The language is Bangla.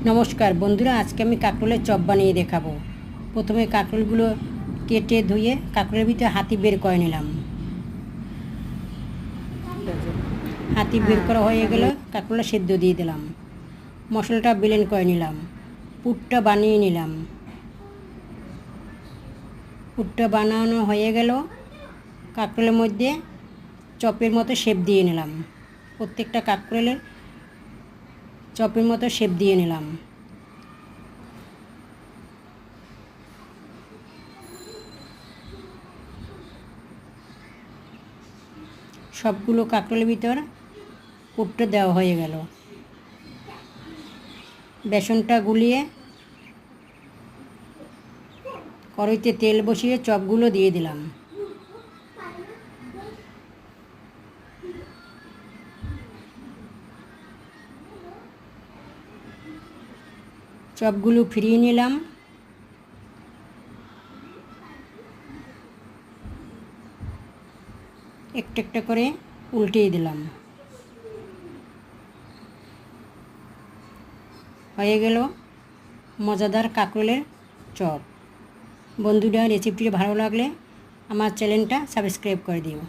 নমস্কার বন্ধুরা, আজকে আমি কাঁকরোলের চপ বানিয়ে দেখাবো। প্রথমে কাঁকরোলগুলো কেটে ধুয়ে কাঁকরোলের ভিতরে হাতি বের করে নিলাম। হাতি বের করা হয়ে গেলে কাঁকরোলটা সেদ্ধ দিয়ে দিলাম। মশলাটা ব্লেন্ড করে নিলাম। পুরটা বানিয়ে নিলাম। পুরটা বানানো হয়ে গেল কাঁকরোলের মধ্যে চপের মতো শেপ দিয়ে নিলাম। প্রত্যেকটা কাঁকরোলের চপের মতো শেপ দিয়ে নিলাম। সবগুলো কাঁকরোলের ভিতর পুরটা দেওয়া হয়ে গেল। বেসনটা গুলিয়ে কড়াইতে তেল বসিয়ে চপগুলো দিয়ে দিলাম। চপগুলো ফিরিয়ে নিলাম। একটা একটা করে উল্টিয়ে দিলাম। হয়ে গেল মজাদার কাঁকরোলের চপ। বন্ধুরা, রেসিপিটি ভালো লাগলে আমার চ্যানেলটা সাবস্ক্রাইব করে দিও।